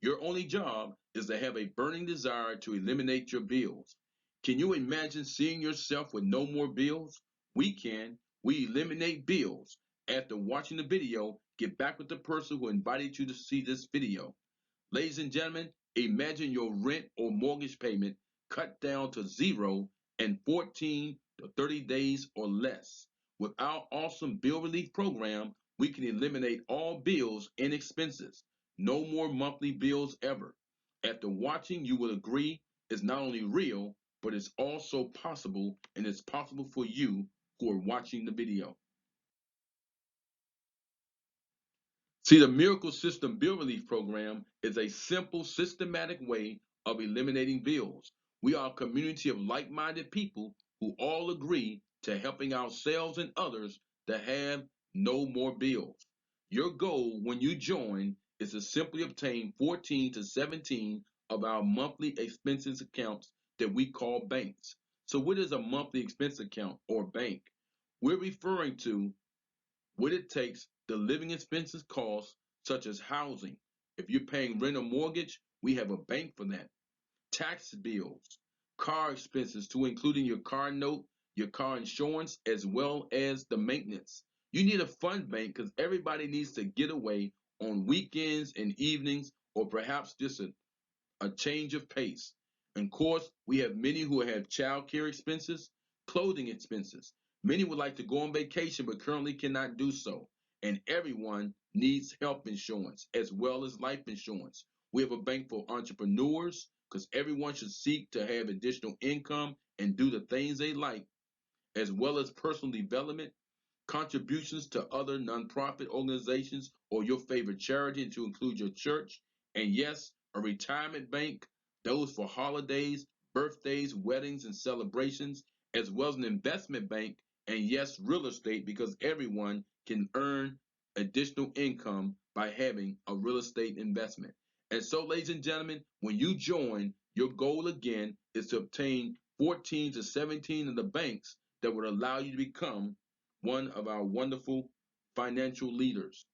Your only job is to have a burning desire to eliminate your bills. Can you imagine seeing yourself with no more bills? We can. We eliminate bills. After watching the video, get back with the person who invited you to see this video. Ladies and gentlemen, imagine your rent or mortgage payment cut down to zero in 14 to 30 days or less. With our awesome bill relief program, we can eliminate all bills and expenses. No more monthly bills ever. After watching, you will agree it's not only real, but it's also possible, and it's possible for you who are watching the video. See, the Miracle System Bill Relief Program is a simple, systematic way of eliminating bills. We are a community of like-minded people who all agree to helping ourselves and others to have no more bills. Your goal when you join is to simply obtain 14 to 17 of our monthly expenses accounts that we call banks. So what is a monthly expense account or bank? We're referring to what it takes, the living expenses costs, such as housing. If you're paying rent or mortgage, we have a bank for that. Tax bills, car expenses to including your car note, your car insurance, as well as the maintenance. You need a fund bank because everybody needs to get away on weekends and evenings, or perhaps just a change of pace. And of course, we have many who have child care expenses, clothing expenses. Many would like to go on vacation but currently cannot do so. And everyone needs health insurance as well as life insurance. We have a bank for entrepreneurs because everyone should seek to have additional income and do the things they like, as well as personal development, contributions to other nonprofit organizations or your favorite charity to include your church, and yes, a retirement bank, those for holidays, birthdays, weddings, and celebrations, as well as an investment bank, and yes, real estate because everyone can earn additional income by having a real estate investment. And so, ladies and gentlemen, when you join, your goal again is to obtain 14 to 17 of the banks that would allow you to become one of our wonderful financial leaders.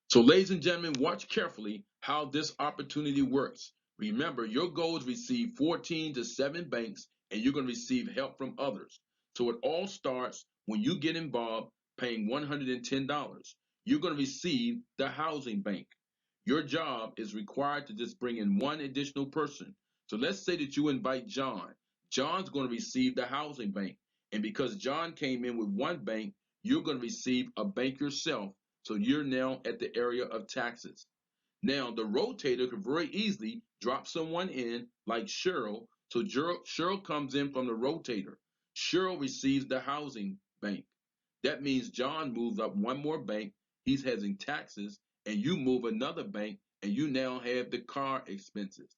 So, ladies and gentlemen, watch carefully how this opportunity works. Remember, your goal is to receive 14 to 7 banks, and you're going to receive help from others. So it all starts when you get involved paying $110. You're going to receive the housing bank. Your job is required to just bring in one additional person. So let's say that you invite John. John's going to receive the housing bank. And because John came in with one bank, you're going to receive a bank yourself. So you're now at the area of taxes. Now, the rotator could very easily drop someone in like Cheryl. So Cheryl comes in from the rotator. Cheryl receives the housing bank. That means John moves up one more bank. He's having taxes, and you move another bank, and you now have the car expenses.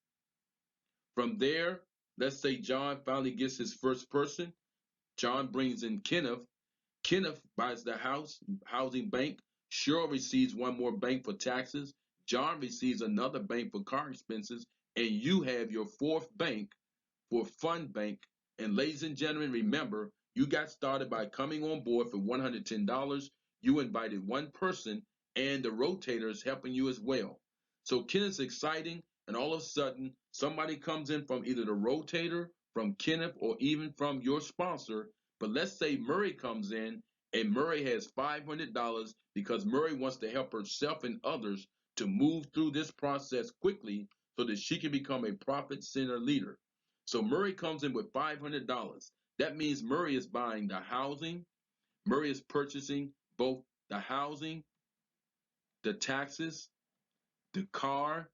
From there, let's say John finally gets his first person. John brings in Kenneth. Kenneth buys the housing bank. Cheryl receives one more bank for taxes. John receives another bank for car expenses. And you have your fourth bank for fund bank. And ladies and gentlemen, remember, you got started by coming on board for $110. You invited one person, and the rotator is helping you as well. So Kenneth's exciting, and all of a sudden, somebody comes in from either the rotator, from Kenneth, or even from your sponsor. But let's say Murray comes in, and Murray has $500 because Murray wants to help herself and others to move through this process quickly so that she can become a profit center leader. So Murray comes in with $500. That means Murray is buying the housing. Murray is purchasing both the housing, the taxes, the car.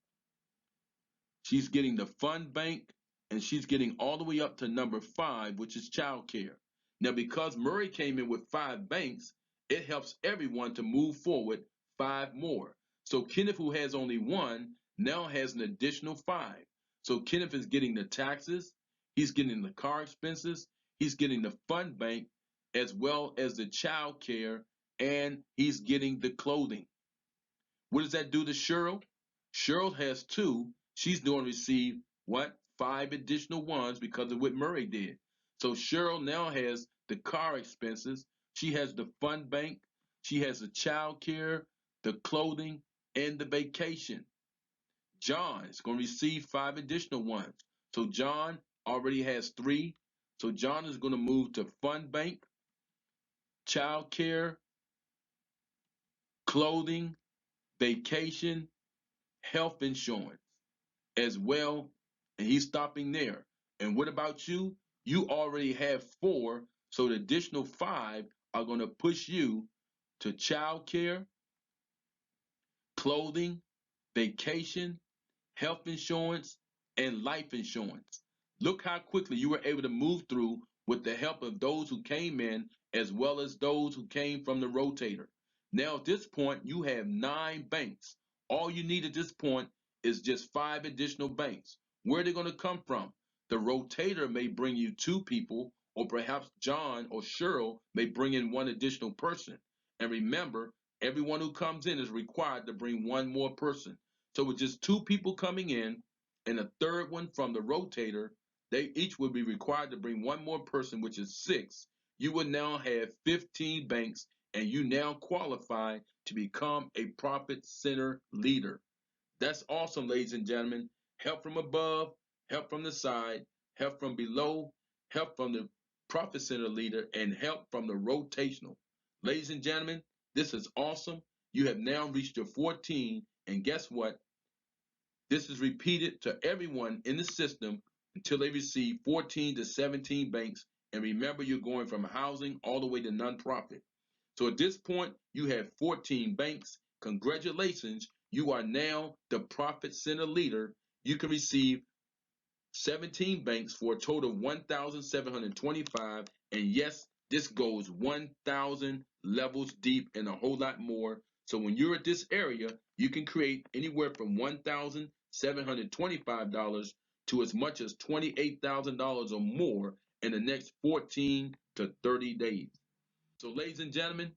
She's getting the fund bank, and she's getting all the way up to number 5, which is child care. Now, because Murray came in with 5 banks, it helps everyone to move forward 5 more. So Kenneth, who has only 1, now has an additional 5. So Kenneth is getting the taxes, he's getting the car expenses, he's getting the fund bank, as well as the child care, and he's getting the clothing. What does that do to Cheryl? Cheryl has 2. She's going to receive what? 5 additional ones because of what Murray did. So Cheryl now has the car expenses. She has the fund bank. She has the child care, the clothing, and the vacation. John is going to receive 5 additional ones. So John already has 3. So John is going to move to fund bank, child care, clothing, vacation, health insurance as well. And he's stopping there. And what about you? You already have 4. So the additional 5 are going to push you to child care, clothing, vacation, health insurance, and life insurance. Look how quickly you were able to move through with the help of those who came in as well as those who came from the rotator. Now at this point, you have 9 banks. All you need at this point is just 5 additional banks. Where are they going to come from? The rotator may bring you 2 people, or perhaps John or Cheryl may bring in 1 additional person. And remember, everyone who comes in is required to bring 1 more person. So with just 2 people coming in and a third one from the rotator, they each would be required to bring 1 more person, which is 6. You would now have 15 banks, and you now qualify to become a profit center leader. That's awesome, ladies and gentlemen. Help from above, help from the side, help from below, help from the profit center leader, and help from the rotational. Ladies and gentlemen, this is awesome. You have now reached your 14, and guess what? This is repeated to everyone in the system until they receive 14 to 17 banks. And remember, you're going from housing all the way to nonprofit. So at this point, you have 14 banks. Congratulations, you are now the profit center leader. You can receive 17 banks for a total of 1,725. And yes, this goes 1,000 levels deep and a whole lot more. So when you're at this area, you can create anywhere from $1,725 to as much as $28,000 or more in the next 14 to 30 days. So ladies and gentlemen,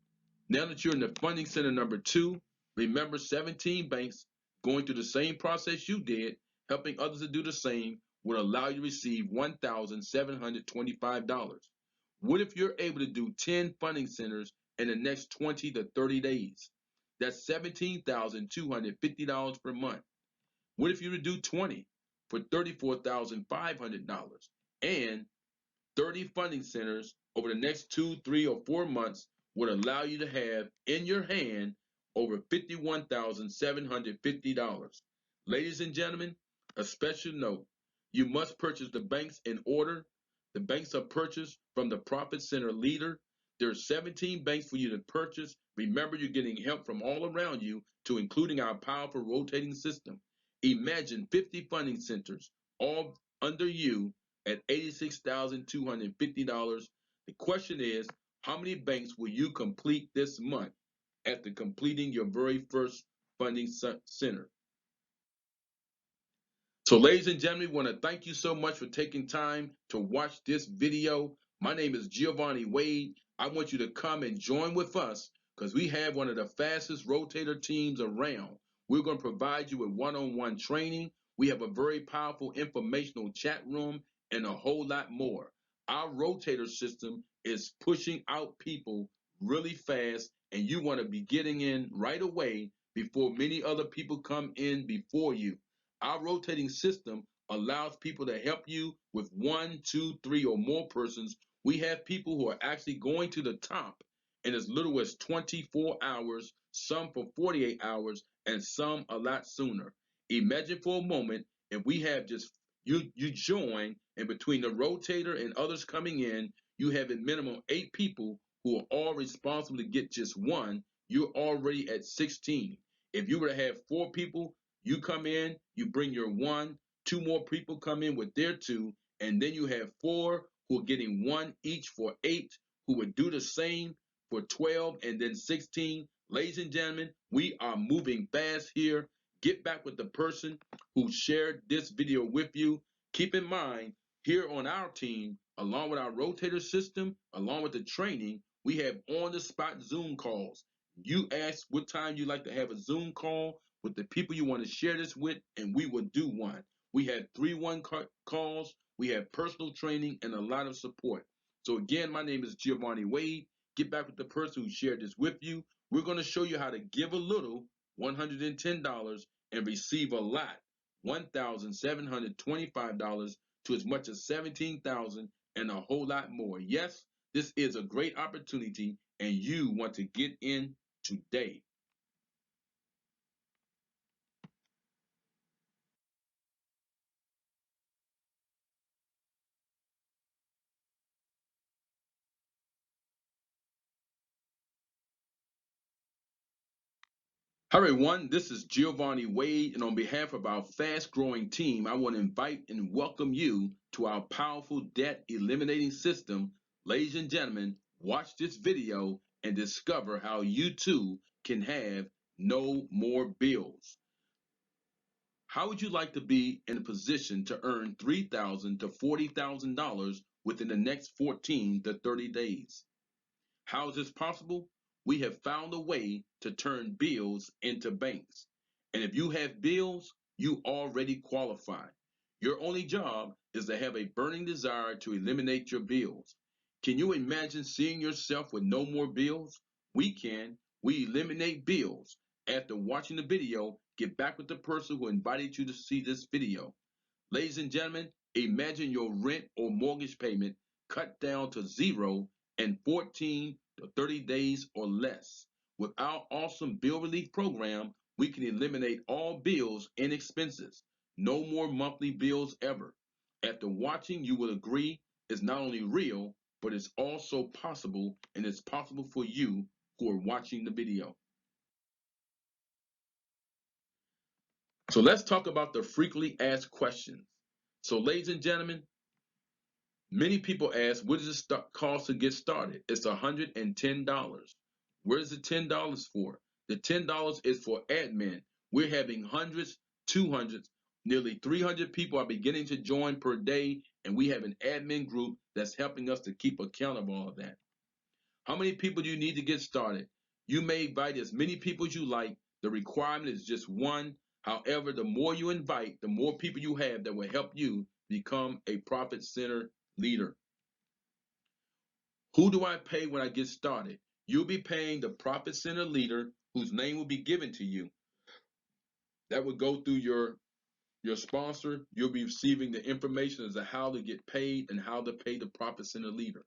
now that you're in the funding center number 2, remember 17 banks going through the same process you did, helping others to do the same, will allow you to receive $1,725. What if you're able to do 10 funding centers in the next 20 to 30 days? That's $17,250 per month. What if you were to do 20 for $34,500? And 30 funding centers over the next 2, 3, or 4 months would allow you to have in your hand over $51,750. Ladies and gentlemen, a special note: you must purchase the banks in order. The banks are purchased from the Profit Center leader. There are 17 banks for you to purchase. Remember, you're getting help from all around you, to including our powerful rotating system. Imagine 50 funding centers, all under you, at $86,250. The question is, how many banks will you complete this month after completing your very first funding center? So ladies and gentlemen, we want to thank you so much for taking time to watch this video. My name is Giovanni Wade. I want you to come and join with us because we have one of the fastest rotator teams around. We're going to provide you with one-on-one training. We have a very powerful informational chat room and a whole lot more. Our rotator system is pushing out people really fast, and you want to be getting in right away before many other people come in before you. Our rotating system allows people to help you with 1, 2, 3, or more persons. We have people who are actually going to the top in as little as 24 hours, some for 48 hours, and some a lot sooner. Imagine for a moment if we have just you join, and between the rotator and others coming in, you have a minimum 8 people who are all responsible to get just one. You're already at 16. If you were to have 4 people, you come in, you bring your 1, 2 more people come in with their 2, and then you have 4 who are getting 1 each for 8, who would do the same for 12, and then 16. Ladies and gentlemen, we are moving fast here. Get back with the person who shared this video with you. Keep in mind, here on our team, along with our rotator system, along with the training, we have on-the-spot Zoom calls. You ask what time you like to have a Zoom call with the people you want to share this with, and we will do one. We have 3-1 calls, we have personal training, and a lot of support. So again, my name is Giovanni Wade. Get back with the person who shared this with you. We're going to show you how to give a little $110, and receive a lot, $1,725 to as much as $17,000 and a whole lot more. Yes, this is a great opportunity and you want to get in today. Hi everyone, this is Giovanni Wade, and on behalf of our fast-growing team, I want to invite and welcome you to our powerful debt eliminating system. Ladies and gentlemen, watch this video and discover how you too can have no more bills. How would you like to be in a position to earn $3,000 to $40,000 within the next 14 to 30 days? How is this possible? We have found a way to turn bills into banks. And if you have bills, you already qualify. Your only job is to have a burning desire to eliminate your bills. Can you imagine seeing yourself with no more bills? We can. We eliminate bills. After watching the video, get back with the person who invited you to see this video. Ladies and gentlemen, imagine your rent or mortgage payment cut down to zero in 14 to 30 days or less. With our awesome bill relief program, we can eliminate all bills and expenses. No more monthly bills ever. After watching, you will agree it's not only real, but it's also possible, and it's possible for you who are watching the video. So let's talk about the frequently asked questions. So ladies and gentlemen, many people ask, what does it cost to get started? It's $110. Where is the $10 for? The $10 is for admin. We're having hundreds, 200s, nearly 300 people are beginning to join per day, and we have an admin group that's helping us to keep account of all of that. How many people do you need to get started? You may invite as many people as you like. The requirement is just one. However, the more you invite, the more people you have that will help you become a profit center leader. Who do I pay when I get started? You'll be paying the profit center leader whose name will be given to you. That will go through your sponsor. You'll be receiving the information as to how to get paid and how to pay the profit center leader.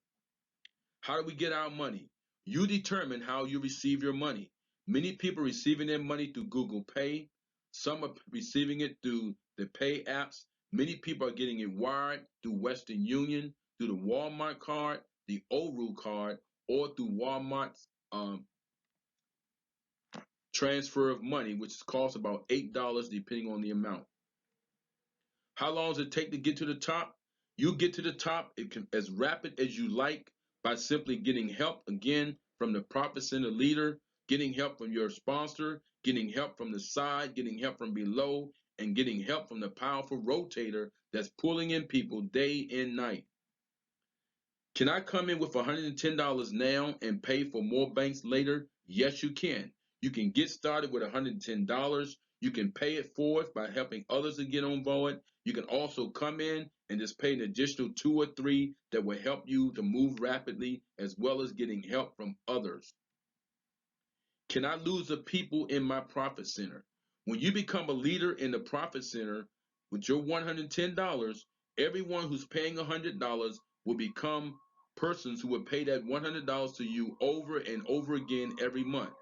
How do we get our money? You determine how you receive your money. Many people are receiving their money through Google Pay. Some are receiving it through the Pay apps. Many people are getting it wired through Western Union, through the Walmart card, the Oru card, or through Walmart's transfer of money, which costs about $8 depending on the amount. How long does it take to get to the top? You get to the top as rapid as you like by simply getting help again from the profit center leader, getting help from your sponsor, getting help from the side, getting help from below, and getting help from the powerful rotator that's pulling in people day and night. Can I come in with $110 now and pay for more banks later? Yes, you can. You can get started with $110. You can pay it forward by helping others to get on board. You can also come in and just pay an additional 2 or 3 that will help you to move rapidly, as well as getting help from others. Can I lose the people in my profit center? When you become a leader in the profit center with your $110, everyone who's paying $100 will become persons who will pay that $100 to you over and over again every month.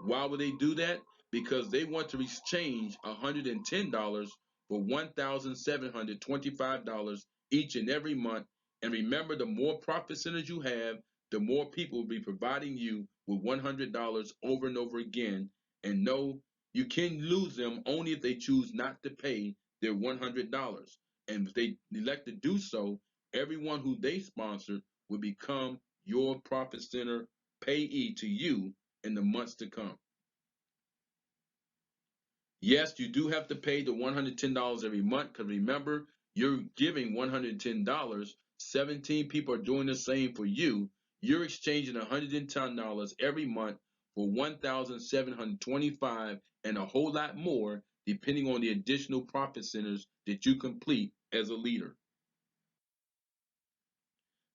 Why would they do that? Because they want to exchange $110 for $1,725 each and every month. And remember, the more profit centers you have, the more people will be providing you with $100 over and over again. And no, you can lose them only if they choose not to pay their $100. And if they elect to do so, everyone who they sponsor will become your profit center payee to you in the months to come. Yes, you do have to pay the $110 every month, because remember, you're giving $110. 17 people are doing the same for you. You're exchanging $110 every month for $1,725 and a whole lot more, depending on the additional profit centers that you complete as a leader.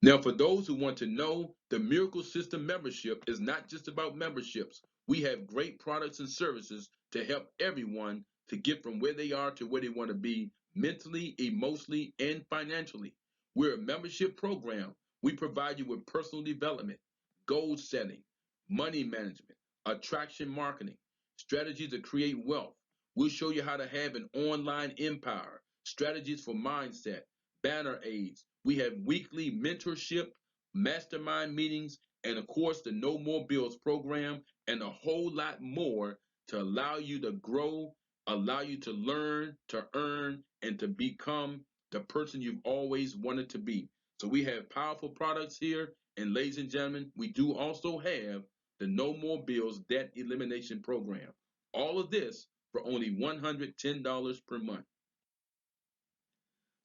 Now, for those who want to know, the Miracle System membership is not just about memberships. We have great products and services to help everyone to get from where they are to where they want to be mentally, emotionally, and financially. We're a membership program. We provide you with personal development, goal setting, money management, attraction marketing, strategies to create wealth. We'll show you how to have an online empire, strategies for mindset, banner aids. We have weekly mentorship, mastermind meetings, and of course, the No More Bills program, and a whole lot more to allow you to grow, allow you to learn, to earn, and to become the person you've always wanted to be. So we have powerful products here. And ladies and gentlemen, we do also have the No More Bills Debt Elimination Program. All of this for only $110 per month.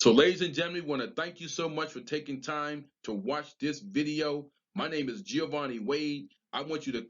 So ladies and gentlemen, we want to thank you so much for taking time to watch this video. My name is Giovanni Wade. I want you to